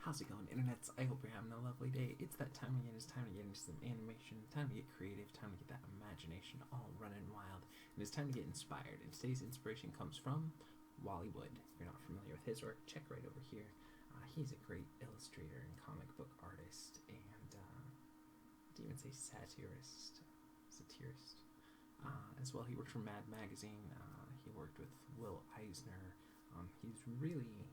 How's it going, internets? I hope you're having a lovely day. It's that time again. It's time to get into some animation, time to get creative, time to get that imagination all running wild, and it's time to get inspired. And today's inspiration comes from Wally Wood. If you're not familiar with his work, check right over here. He's a great illustrator and comic book artist, and I'd even say satirist. As well, he worked for Mad Magazine. He worked with Will Eisner. He's really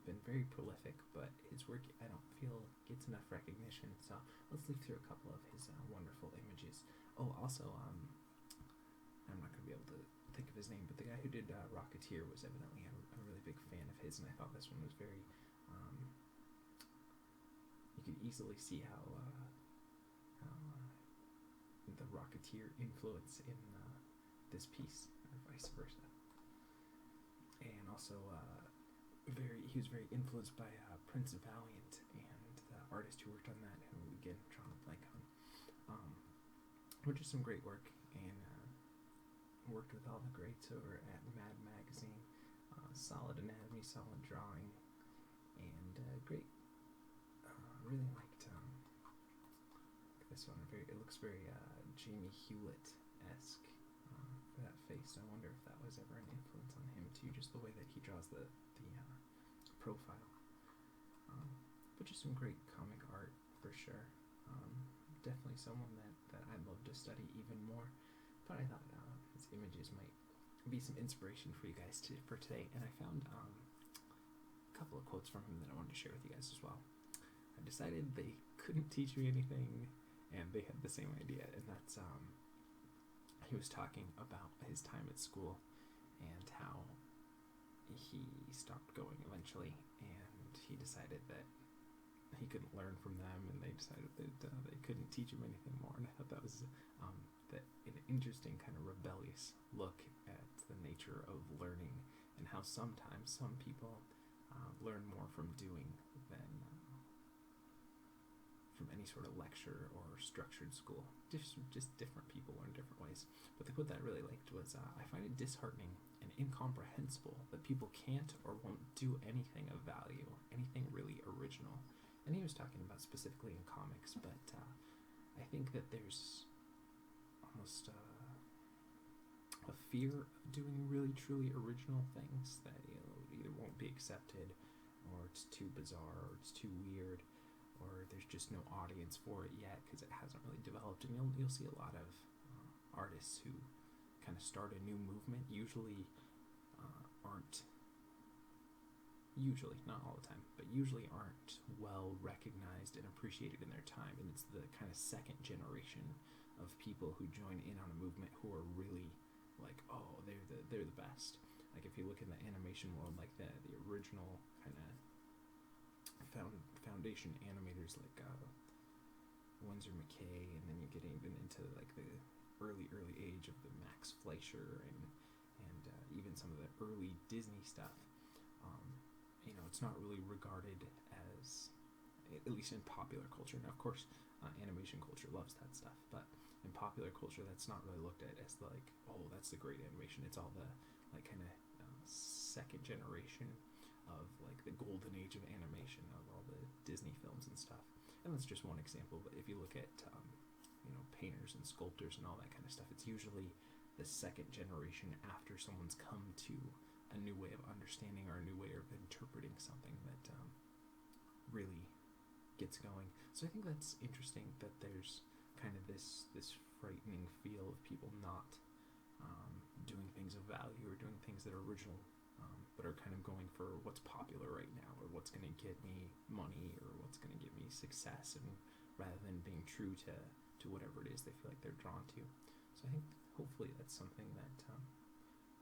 been very prolific, but his work, I don't feel, gets enough recognition, so let's leaf through a couple of his wonderful images. Oh, also, I'm not going to be able to think of his name, but the guy who did Rocketeer was evidently a really big fan of his, and I thought this one was very, you could easily see how the Rocketeer influence in this piece, or vice versa. And also, he was very influenced by Prince Valiant and the artist who worked on that, who again I'm trying to blank on, which is some great work, and worked with all the greats over at Mad Magazine. Solid anatomy, solid drawing, and great. Really liked this one. It looks very Jamie Hewlett-esque for that face. I wonder if that was ever an influence on him too, just the way that he draws the profile. But just some great comic art for sure. Definitely someone that I'd love to study even more. But I thought his images might be some inspiration for you guys for today. And I found a couple of quotes from him that I wanted to share with you guys as well. I decided they couldn't teach me anything, and they had the same idea, and that's he was talking about his time at school and how he stopped going eventually, and he decided that he couldn't learn from them, and they decided that they couldn't teach him anything more. And I thought that was an interesting kind of rebellious look at the nature of learning, and how sometimes some people learn more from doing than from any sort of lecture or structured school. Just different people learn different ways. But the quote that I really liked was, I find it disheartening and incomprehensible that people can't or won't do anything of value, anything really original. And he was talking about specifically in comics, but I think that there's almost a fear of doing really truly original things that either won't be accepted, or it's too bizarre, or it's too weird, or there's just no audience for it yet because it hasn't really developed. And you'll see a lot of artists who kind of start a new movement, usually not all the time, but usually aren't well recognized and appreciated in their time. And it's the kind of second generation of people who join in on a movement who are really like, oh, they're the best. Like if you look in the animation world, like the original kind of foundation animators like Winsor McKay, and then you get even into like the early age of the Max Fleischer and even some of the early Disney stuff. It's not really regarded as, at least in popular culture. Now, of course, animation culture loves that stuff, but in popular culture, that's not really looked at as like, oh, that's the great animation. It's all the like kind of second generation of like the golden age of animation, of all the Disney films and stuff. And that's just one example, but if you look at painters and sculptors and all that kind of stuff, it's usually the second generation after someone's come to a new way of understanding or a new way of interpreting something that really gets going. So I think that's interesting that there's kind of this frightening feel of people not doing things of value or doing things that are original, but are kind of going for what's popular right now, or what's going to get me money, or what's going to give me success, and rather than being true to whatever it is they feel like they're drawn to. So I think hopefully that's something that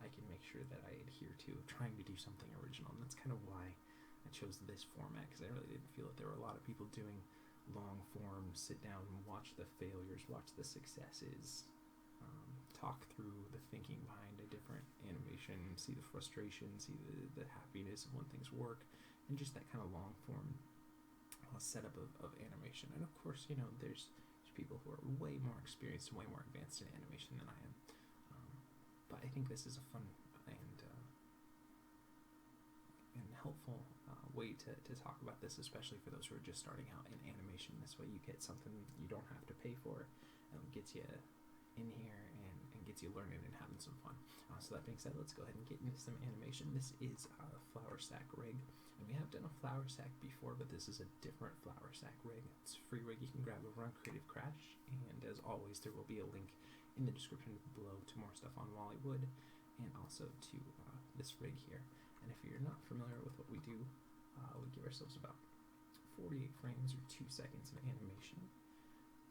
I can make sure that I adhere to, trying to do something original. And that's kind of why I chose this format, because I really didn't feel that there were a lot of people doing long form, sit down and watch the failures, watch the successes, talk through the thinking behind a different animation, see the frustration, see the happiness of when things work, and just that kind of long form setup of animation. And of course, there's people who are way more experienced and way more advanced in animation than I am. But I think this is a fun and helpful way way to talk about this, especially for those who are just starting out in animation. This way you get something you don't have to pay for, and gets you in here and gets you learning and having some fun. So that being said, let's go ahead and get into some animation. This is a flour sack rig, and we have done a flour sack before, but this is a different flour sack rig. It's a free rig you can grab over on Creative Crash, and as always, there will be a link in the description below to more stuff on Wally Wood, and also to this rig here. And if you're not familiar with what we do, we give ourselves about 48 frames or 2 seconds of animation,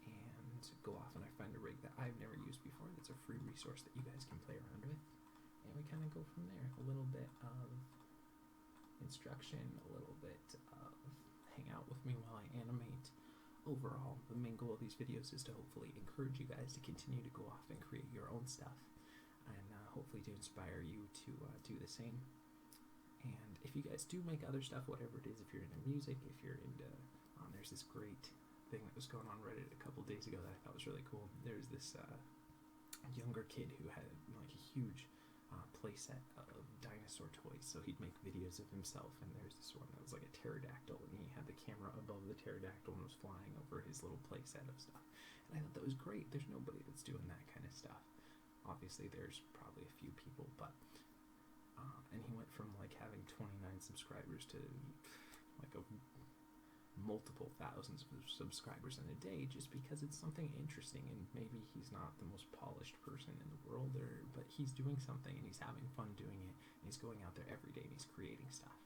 and go off and I find a rig that I've never used before that's a free resource that you guys can play around with, and we kind of go from there. A little bit of instruction, a little bit of hang out with me while I animate. Overall, the main goal of these videos is to hopefully encourage you guys to continue to go off and create your own stuff, and hopefully to inspire you to do the same. And if you guys do make other stuff, whatever it is, if you're into music, if you're into, there's this great thing that was going on Reddit a couple days ago that I thought was really cool. There's this younger kid who had like a huge playset of dinosaur toys, so he'd make videos of himself, and there's this one that was like a pterodactyl, and he had the camera above the pterodactyl and was flying over his little playset of stuff, and I thought that was great. There's nobody that's doing that kind of stuff. Obviously there's probably a few people, but and he went from like having 29 subscribers to like multiple thousands of subscribers in a day, just because it's something interesting, and maybe he's not the most polished person in the world, but he's doing something and he's having fun doing it, and he's going out there every day and he's creating stuff.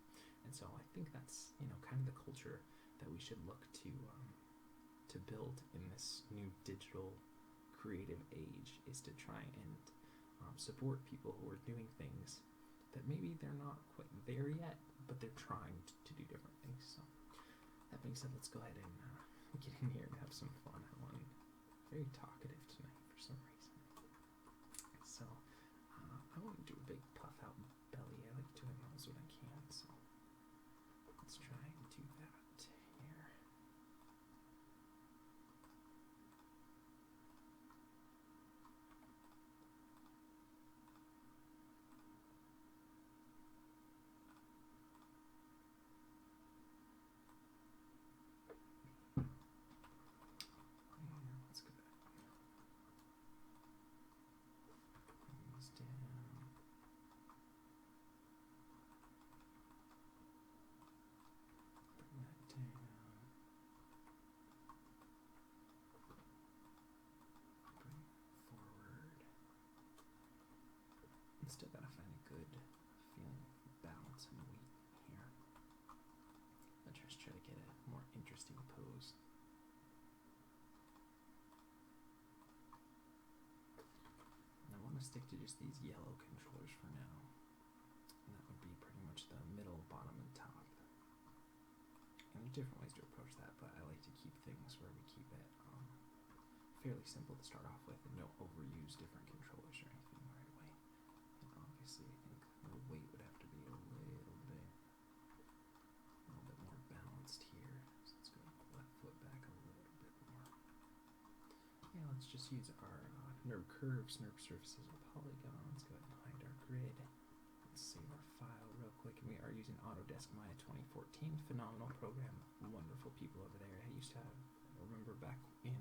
And so I think that's, you know, kind of the culture that we should look to build in this new digital creative age, is to try and support people who are doing things that maybe they're not quite there yet, but they're trying to do different things. So that being said, let's go ahead and get in here and have some fun. I'm very talkative tonight for some reason. So I want to do a big puff out belly. I like doing those when I can, so let's try and do that here. Still gotta find a good feeling of balance and weight here. I'll just try to get a more interesting pose. And I want to stick to just these yellow controllers for now, and that would be pretty much the middle, bottom, and top. And there's different ways to approach that, but I like to keep things where we keep it fairly simple to start off with, and don't overuse different controllers or anything right away. Obviously, I think the weight would have to be a little bit more balanced here. So let's go left foot back a little bit more. Yeah, let's just use our NURB curves, NURB surfaces with polygons. Go ahead and hide our grid. Let's save our file real quick. And we are using Autodesk Maya 2014. Phenomenal program. Wonderful people over there. I remember back in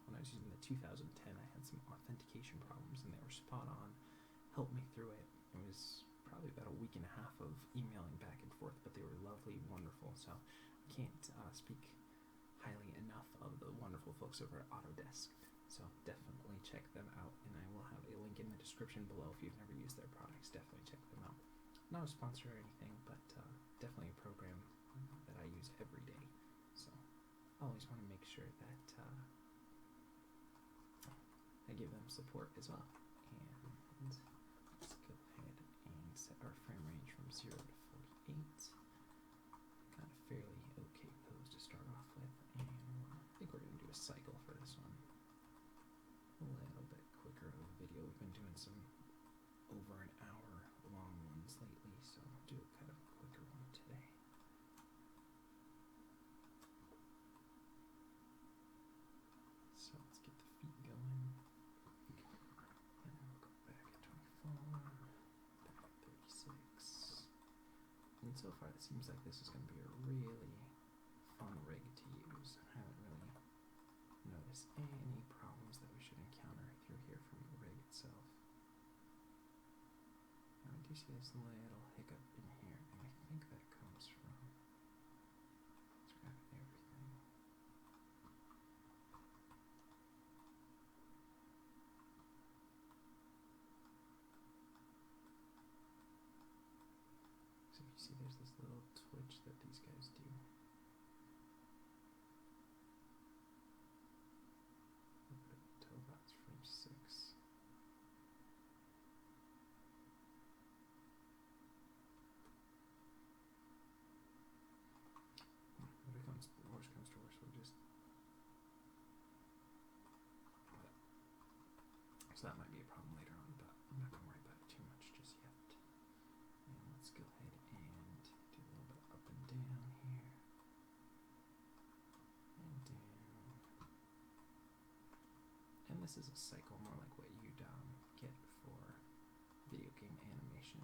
when I was using the 2010, I had some authentication problems, and they were spot on. Helped me through it. It was probably about a week and a half of emailing back and forth, but they were lovely, wonderful. So I can't speak highly enough of the wonderful folks over at Autodesk. So definitely check them out, and I will have a link in the description below if you've never used their products. Definitely check them out. Not a sponsor or anything, but definitely a program that I use every day. So I always want to make sure that I give them support as well. And let's go ahead and set our frame range from 0 to 48. Got a fairly okay pose to start off with, and I think we're going to do a cycle for this one. A little bit quicker of a video. We've been doing some over an hour long ones lately, so I'll do kind of a quicker one today. So let's get the feet going. And we'll go back at 24, back at 36, so far it seems like this is going to be a really fun rig to use. I haven't really noticed any problems that we should encounter through here from the rig itself. Now I do see this little hiccup in here, and I think that comes from scrapping everything. So you see there's this little twitch that these guys do. Tobots frame 6. If it comes, worse comes to worse, we'll just... So that might be a problem later on, but I'm not going to worry about it too much just yet. And let's go ahead and do a little bit up and down here. And down. And this is a cycle more like what you'd get for video game animation.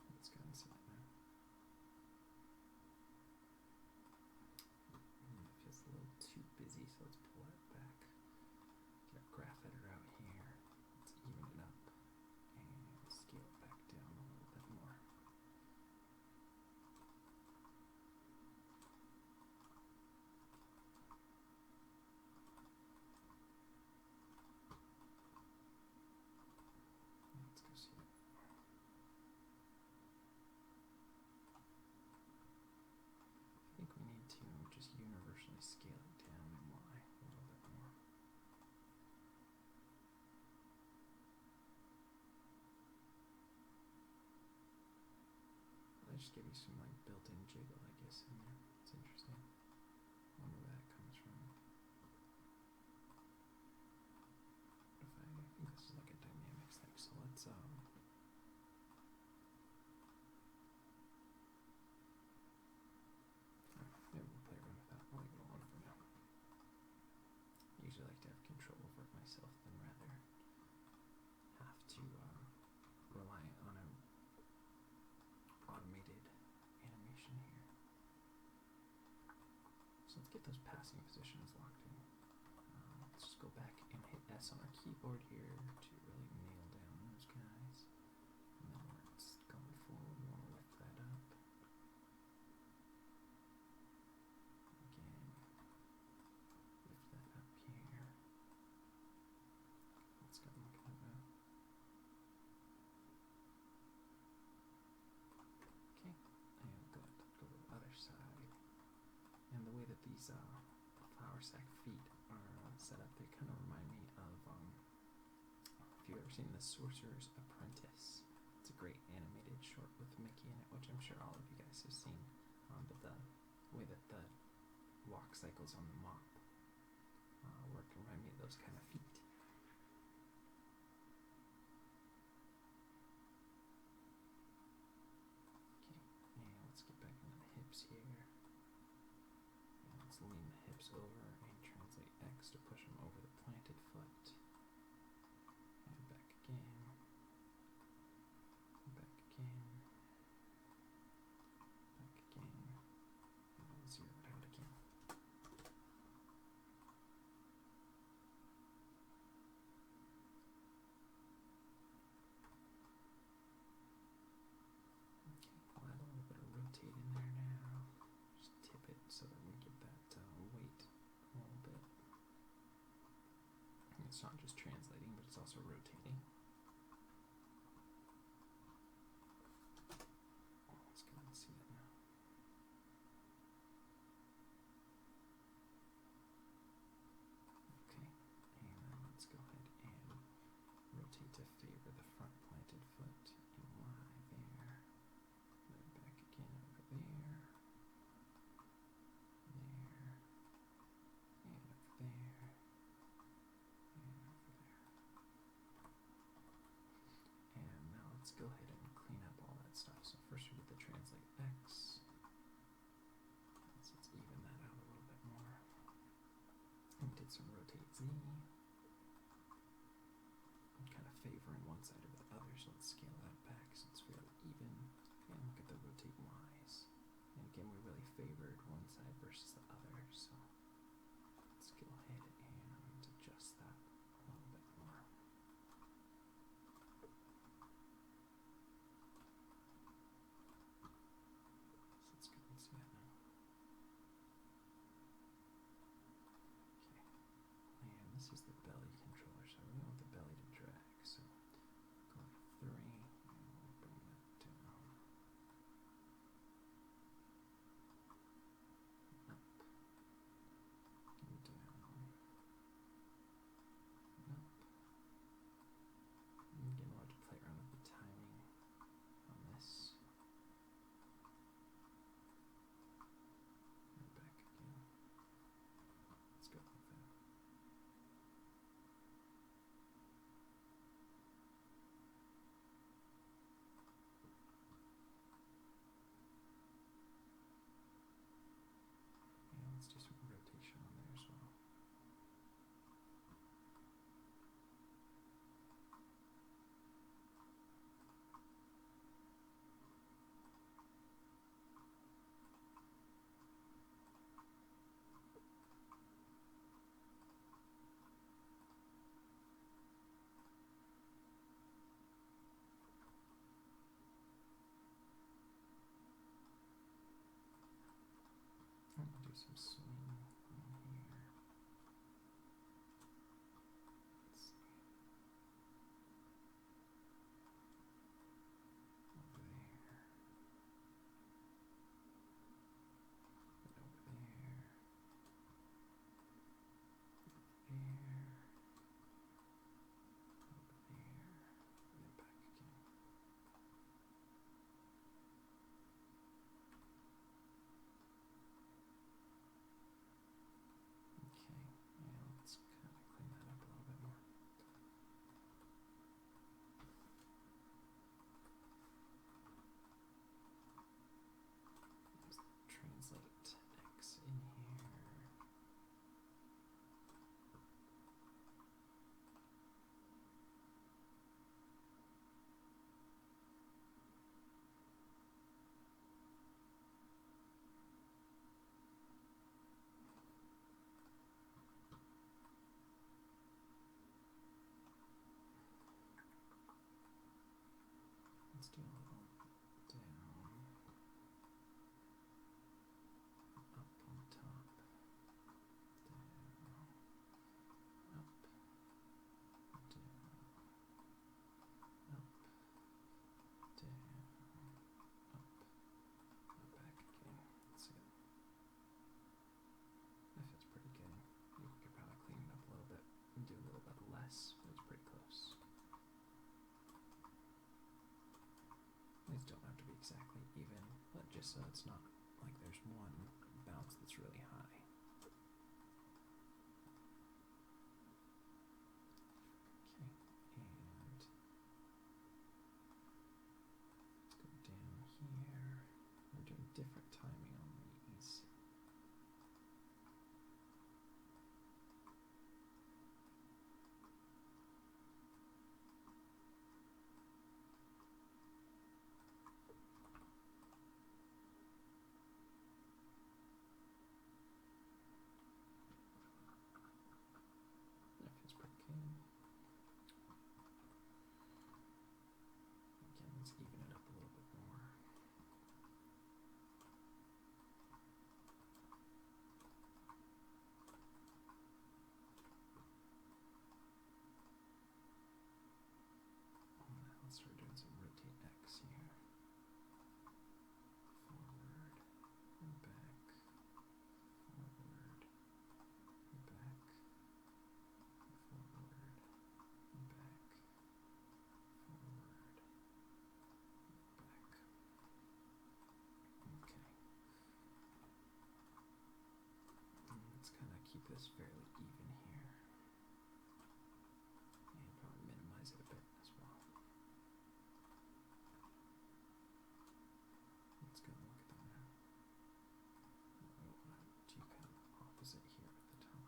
Let's go and see it now. It feels a little too busy, so let's pull it back. Get our graph editor out here. Let's even it up and scale it back down a little bit more. Let's go see it. I think we need to just universally scale it down in Y a little bit more. That just gave me some like built-in jiggle, I guess, in there. It's interesting. I wonder where that comes from. What if I think this is like a dynamics thing, so let's maybe we'll play around with that. I'll leave it alone for now. I usually like to have control over it myself than rather have to rely on an automated animation here. So let's get those passing positions locked in. Let's just go back and hit S on our keyboard here to really nail down those guys. And then where it's going forward, we want to lift that up. Again, lift that up here. Let's go and look at that now. Okay, and good. Go to the other side. And the way that these flower sack feet are set up, they kind of remind me of, if you've ever seen The Sorcerer's Apprentice. It's a great animated short with Mickey in it, which I'm sure all of you guys have seen. But the way that the walk cycles on the mop work remind me of those kind of feet. Okay, and let's get back into the hips here. And let's lean the hips over and translate X to push them over the planted foot. And back again. Back again. Back again. And we'll zero it out again. Okay, we'll add a little bit of rotate in there now. Just tip it so that we get that weight a little bit. And it's not just translating, but it's also rotating. Let's go and see that now. Okay, and then let's go ahead and rotate to favor the front planted foot and Y there. Then back again over there. There. And over there. And over there. So rotate Z. I'm kind of favoring one side over the other, so let's scale that back so it's fairly even. And look at the rotate Ys. And again, we really favored one side versus the other, so let's go ahead and adjust that a little bit more. So let's go and see that now. Okay, and this is the belly controller, so I really want the belly to drag, so go to 3, and we'll bring that down. Up, and down, and up. And again, we'll have to play around with the timing on this. And back again. Let's go with that. And let's do some rotation on there as well. I'm gonna do some swing on here. Let's see. Over there. And over there. There. Over there. And then back again. Okay, yeah, let's kind of clean that up a little bit more. Let's translate X in here. Let's do a little down, up on top, down, up, down, up, down, up, and back again. Let's see. That feels pretty good. You could probably clean it up a little bit and do a little bit less, but it's pretty close. These don't have to be exactly even, but just so it's not like there's one bounce that's really high. Okay, and let's go down here. We're doing different timing on these. That feels pretty good. Again, let's even it up a little bit more. And now let's start doing some rotate X here. Forward and back. Forward and back. Forward and back. Forward and back. Okay. Let's kind of keep this fairly even here. And probably minimize it a bit as well. Let's go and look at that now. We want to do kind of opposite here at the top.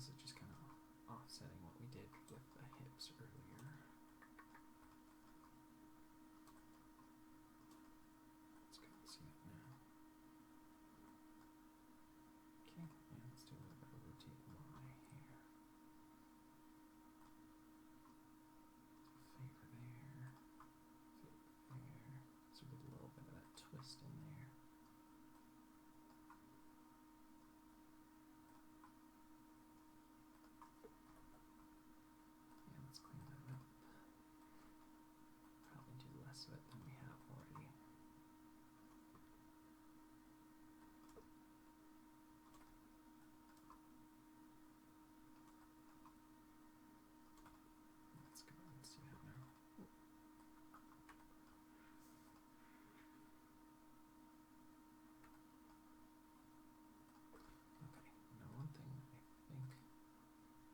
this is just kind of offsetting what we did with the hips earlier. Let's go and see that now. Okay, and let's do a little bit of rotate Y here. Favor there. Favor there. So we get a little bit of that twist in there. Yeah, let's clean that up. Probably do less of it than we have already. Let's go and see that now. Okay, now one thing I think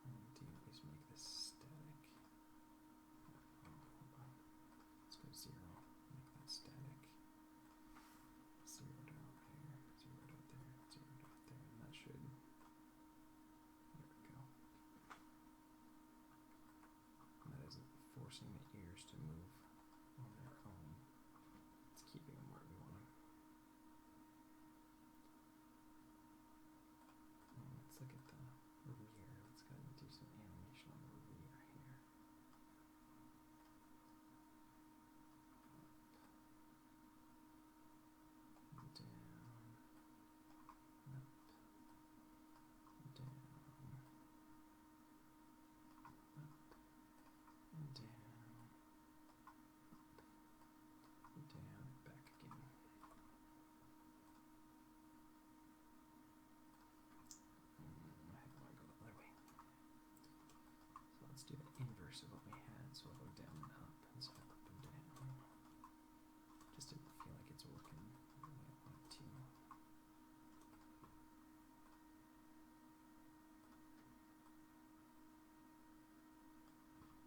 I'm going to do is make this static. Oh, hold on. Let's go 0. Make that static. 0'd out there, 0'd out there, 0'd out there, and that should. There we go. And that isn't forcing the ears to move on their own. It's keeping them where we want them. Let's look at the rear. Let's go and do some animation on the rear here. Up, down, up, down, up, and down, up, down, and back again. I want to go the other way. So let's do the inverse of what we had. So I'll go down and up instead of up and down. Just didn't feel like it's working the way I want it to.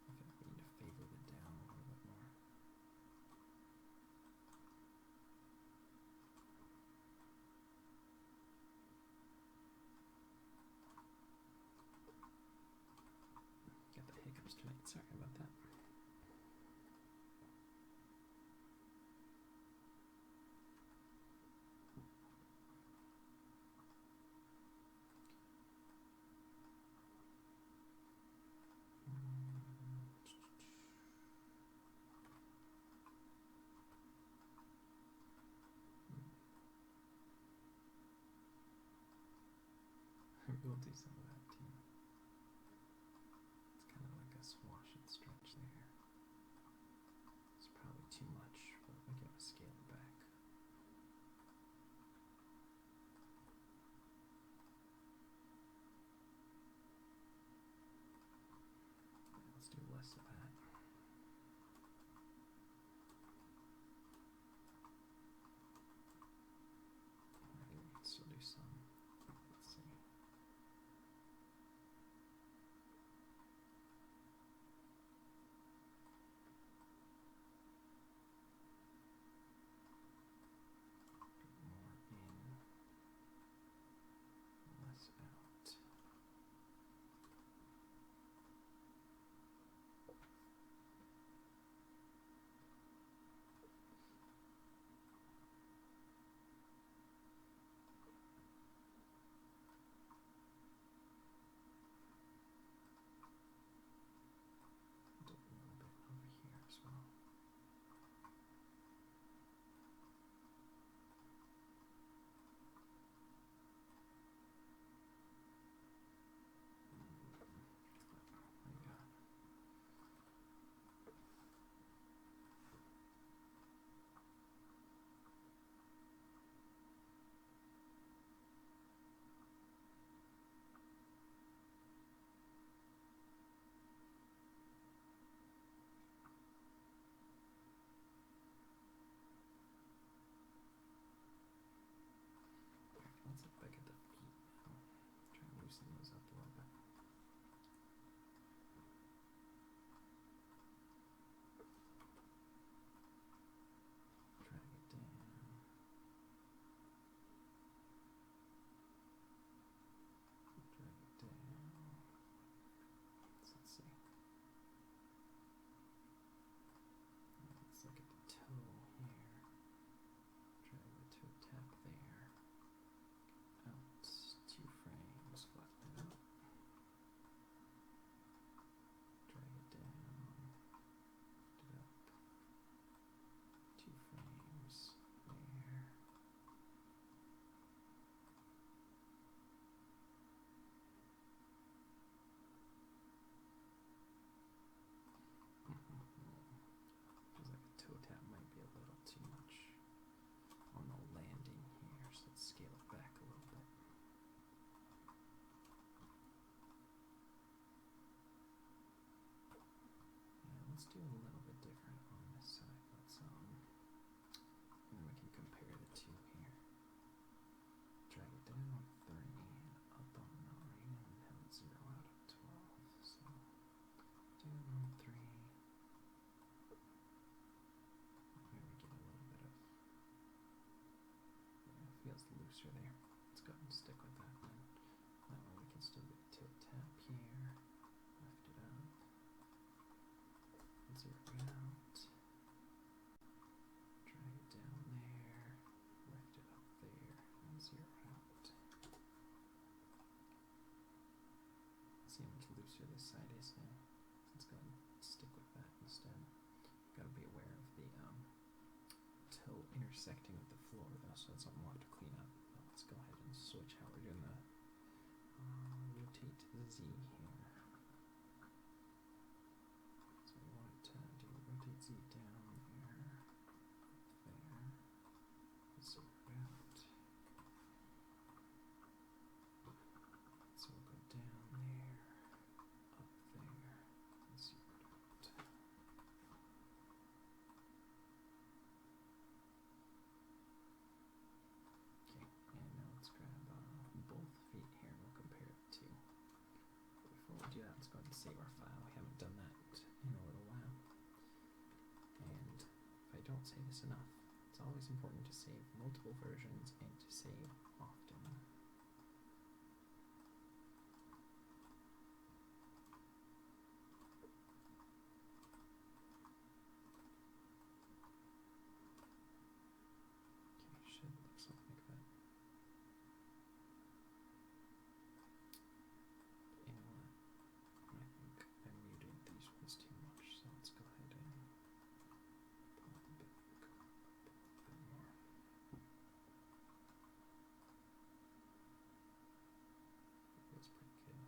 I feel like we need to favor the down a little bit more. Got the hiccups tonight. Sorry about that. We'll do some of that too. It's kind of like a swash and stretch there. It's probably too much, but we gotta scale it back. Yeah, let's do less of that. I think we can still do some. Let's see. this side is now. Let's go and stick with that instead. Gotta be aware of the toe intersecting with the floor though, so that's something we'll have to clean up. But let's go ahead and switch how we're doing the rotate Z here. So we want to do rotate Z down there, zero out. So we'll go down there, up there, and zero out. Okay, and now let's grab both feet here and we'll compare it to. But before we do that, let's go ahead and save our file. We haven't done that in a little while. And if I don't say this enough, it's always important to save multiple versions and to save often. Okay, should look something like that. You know what? I think I muted these ones too much, so let's go ahead and pull it a bit more. That's pretty good.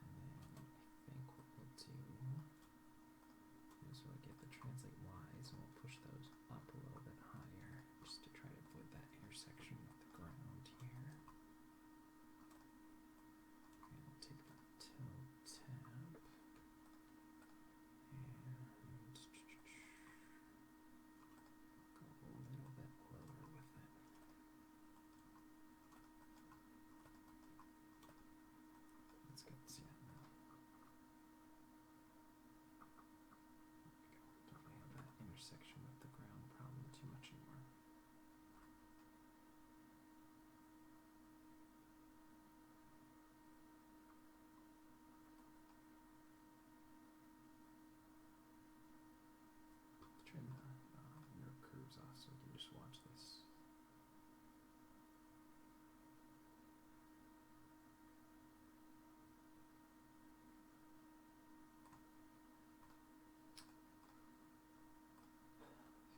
And then I think what we'll do is we'll get the translate Y's and we'll push those up a little bit higher just to try to avoid that intersection with the ground here. And we'll take the toe tab and go a little bit lower with it. Let's get see that now. There we go. Don't have that intersection with the ground problem too much anymore. Trim the nerve curves off so we can just watch this.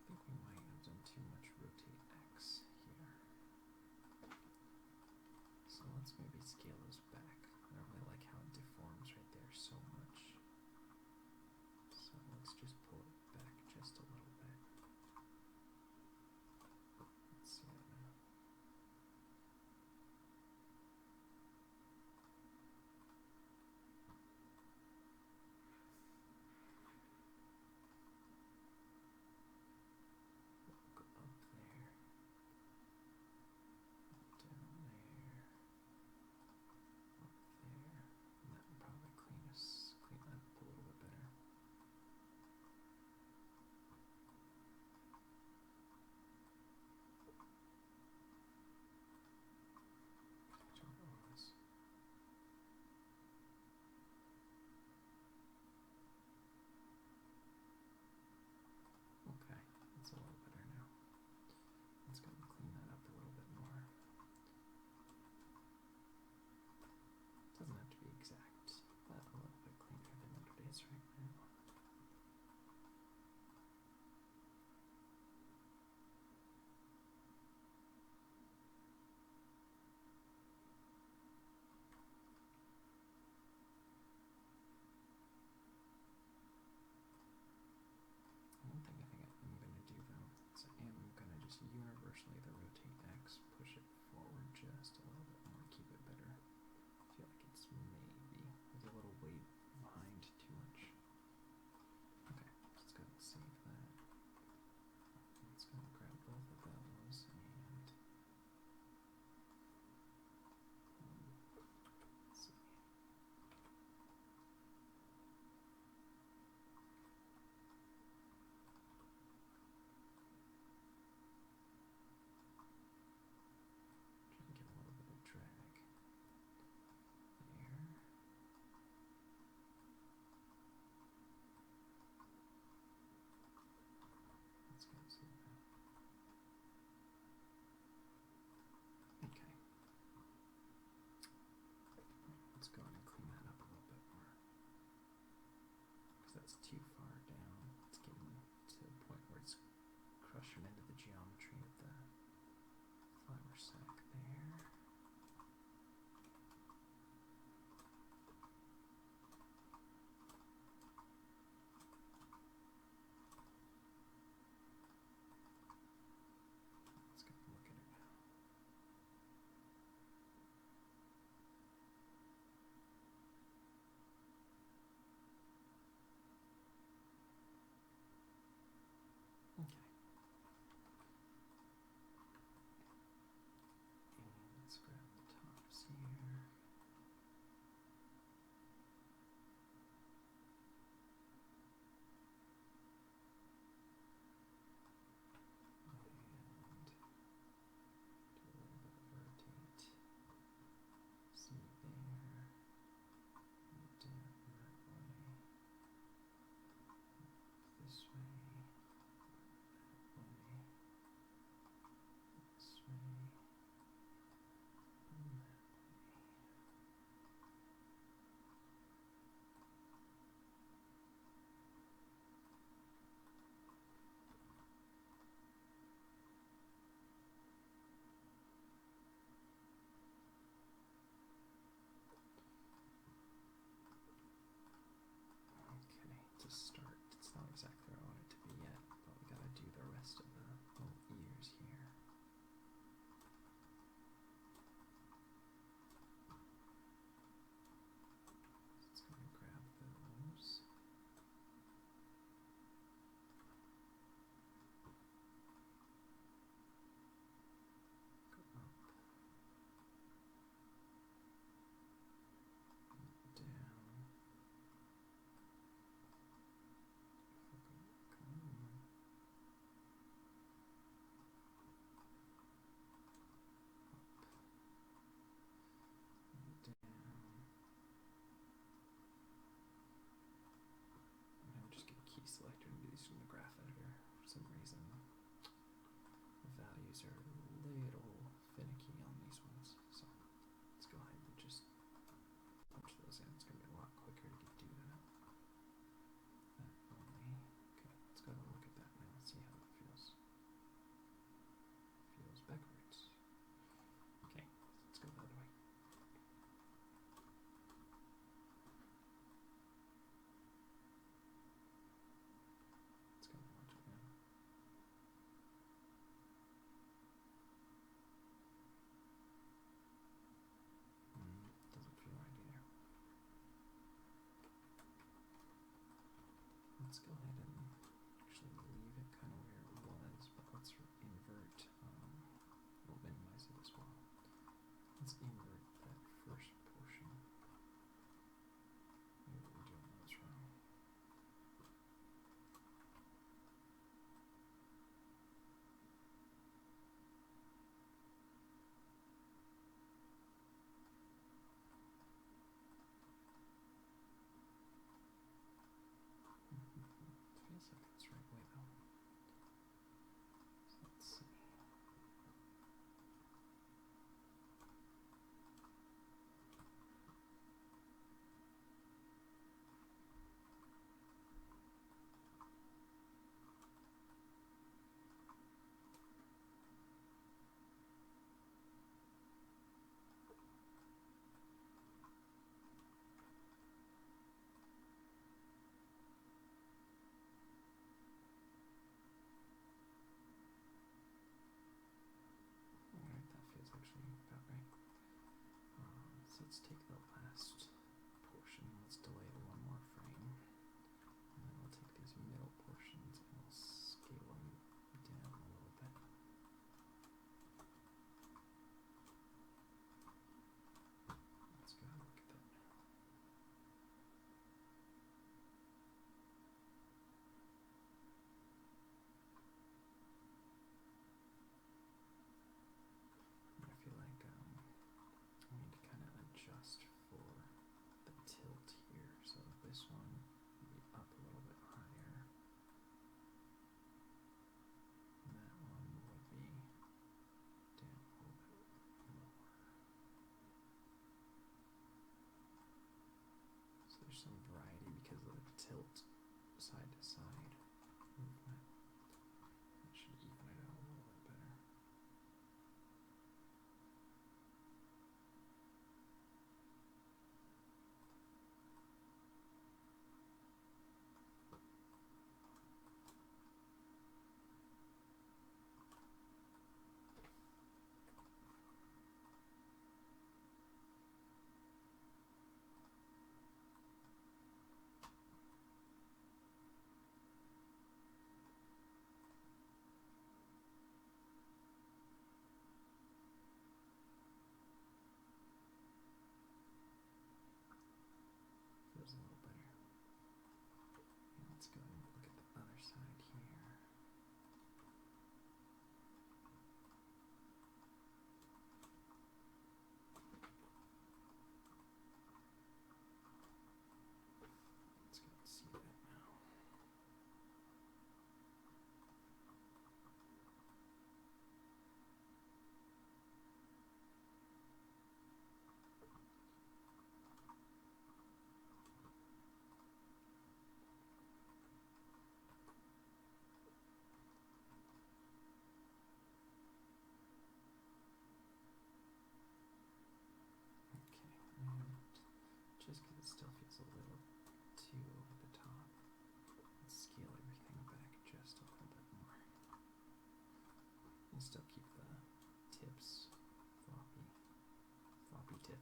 I think we might have done too much rotate X here. So let's maybe scale those back. I don't really like how it deforms right there so much. So let's just pull it back just a little bit. Let's see that now. We'll go up there, down there, up there, and that will probably clean it's too far down. It's getting to the point where it's crushing into the geometry of the flour sack there. Let's go look at it now. Okay. And let's grab the tops here. And do a little bit of rotate. See there. And down that way. This way. That way. This way. And that way. Okay, to start, it's not exactly where I want it to be yet, but we gotta do the rest of the little ears here. So it's gonna grab those. Go up. Down. Come on. Up. Down. And I'm just gonna key selector and do these from the graph editor. For some reason, the values are a little finicky on these ones. So let's go ahead and just punch those in. It's gonna be a lot quicker to do that. That way. Okay, let's go look at that now and see how it feels. Feels backwards. Okay, let's go the other way. Let's go watch it now.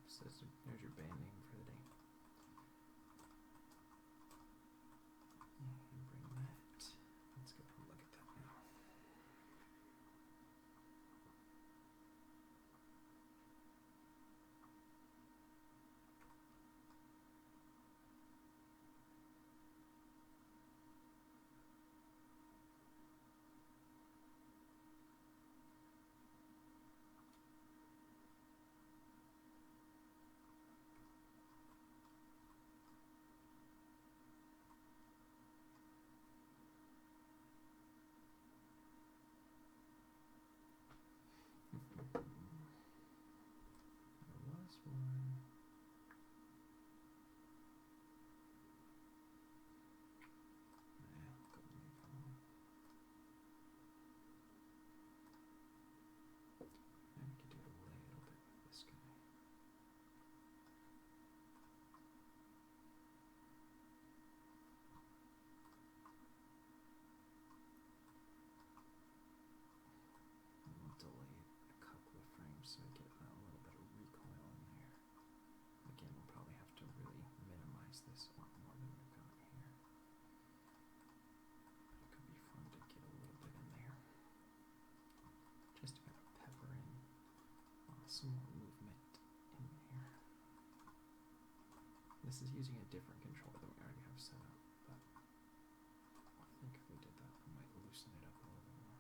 So there's your band name for the day. And bring that. Let's go and look at that now. So I get a little bit of recoil in there. Again, we'll probably have to really minimize this a lot more than we've got here. It could be fun to get a little bit in there. Just to kind of pepper in some more movement in there. This is using a different controller than we already have set up, but I think if we did that, we might loosen it up a little bit more.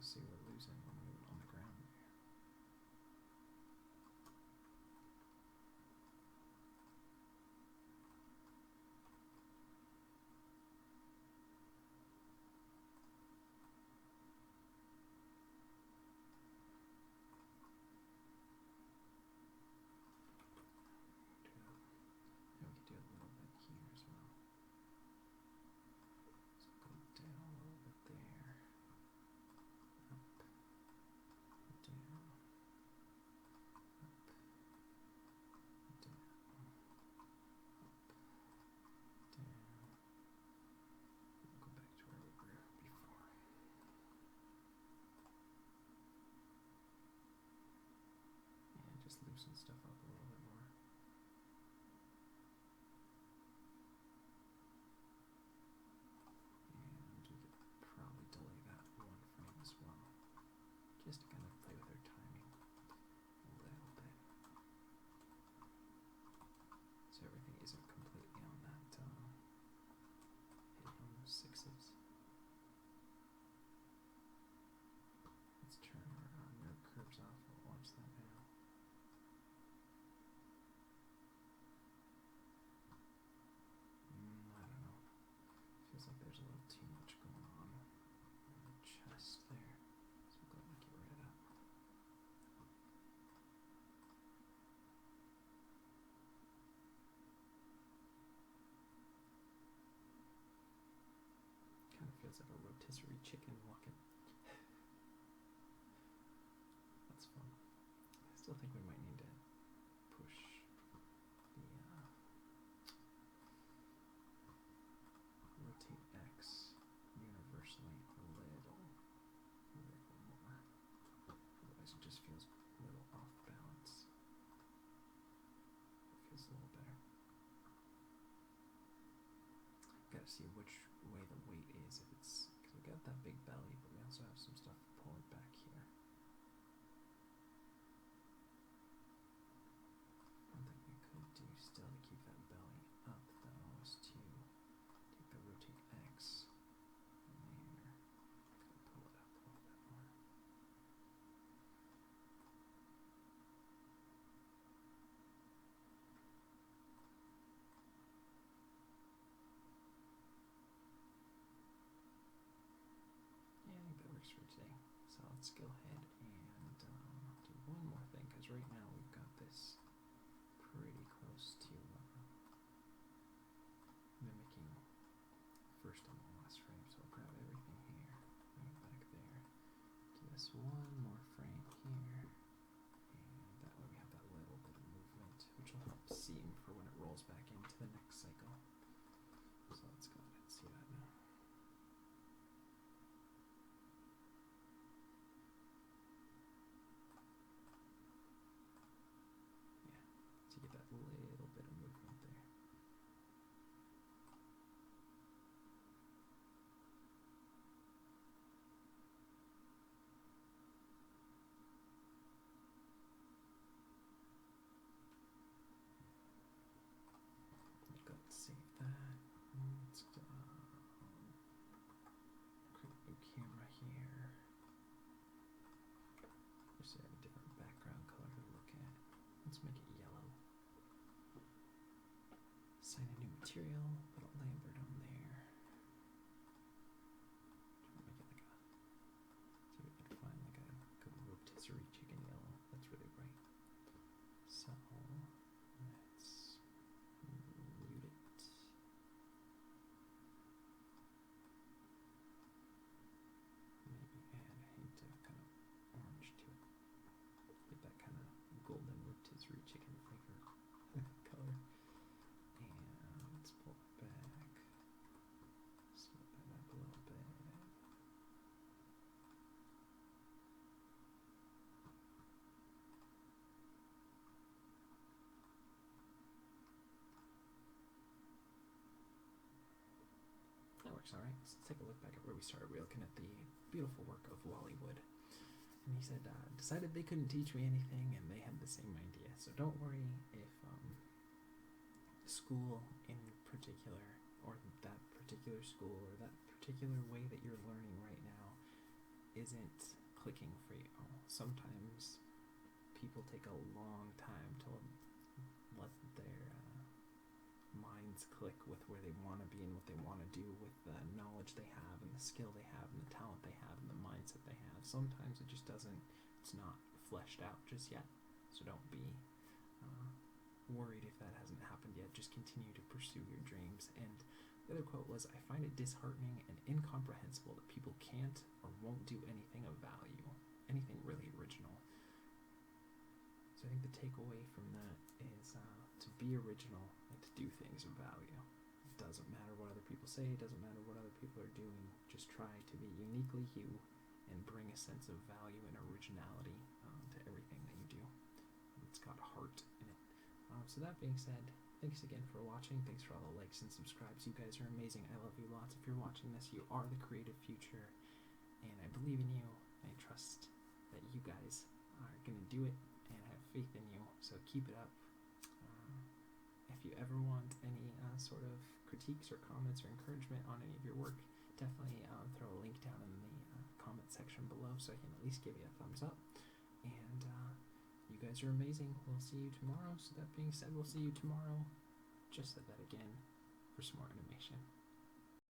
See, we're losing when we were on the ground there. Yeah, we could do a little bit here as well. So go down a little bit there. Just loosen stuff up a little bit more. And we could probably delay that one frame as well, just to kind of play with our timing a little bit. So everything isn't completely on that, hitting on those sixes. Let's turn our nerve curves off. We'll watch that now. I don't know. Feels like there's a little too much going on in the chest there. So we'll go ahead and get rid of that. Kind of feels like a rotisserie chicken walking. That's fun. I still think we might need to push the rotate X universally a little more. Otherwise it just feels a little off balance. It feels a little better. Gotta see which way the weight is. If it's, because we got that big belly, but we also have some stuff pulling back here. One thing we could do still to keep that belly up though is to take the rotate X and there, pull it up a little bit more. Yeah, I think that works for today. So let's go ahead and do one more thing, because right now we've got this pretty close to mimicking first and the last frame. So I'll grab this one more frame here, and that way we have that little bit of movement, which will help seam for when it rolls back into the next cycle. So let's go ahead and see that now. Yeah, so you get that little bit of movement there. Go ahead and save that. Let's create a new camera here. Just have a different background color to look at. Let's make it yellow. Assign a new material, put a Lambert on there. Try to make it like a, see if we can find like a good rotisserie chicken yellow. That's really bright. So let's mute it. Maybe add a hint of kind of orange to it. Get that kind of golden rotisserie chicken flavor color. And let's pull it back. Slow that up a little bit. That works alright. Let's take a look back at where we started. We're looking at the beautiful work of Wally Wood. And he said, decided they couldn't teach me anything and they had the same idea. So don't worry if school in particular, or that particular school, or that particular way that you're learning right now isn't clicking for you. Sometimes people take a long time to let their minds click with where they want to be and what they want to do with the knowledge they have and the skill they have and the talent they have and the mindset they have. Sometimes it just doesn't, it's not fleshed out just yet. So don't be worried if that hasn't happened yet. Just continue to pursue your dreams. And the other quote was, I find it disheartening and incomprehensible that people can't or won't do anything of value, anything really original. So I think the takeaway from that is to be original and to do things of value. It doesn't matter what other people say, it doesn't matter what other people are doing. Just try to be uniquely you and bring a sense of value and originality to everything that you do. It's got heart in it. So that being said, thanks again for watching. Thanks for all the likes and subscribes. You guys are amazing. I love you lots. If you're watching this, you are the creative future, and I believe in you. I trust that you guys are going to do it, and I have faith in you. So keep it up. If you ever want any sort of critiques or comments or encouragement on any of your work, definitely throw a link down in the comment section below so I can at least give you a thumbs up. And you guys are amazing. We'll see you tomorrow. So that being said, we'll see you tomorrow. Just said that again for some more animation.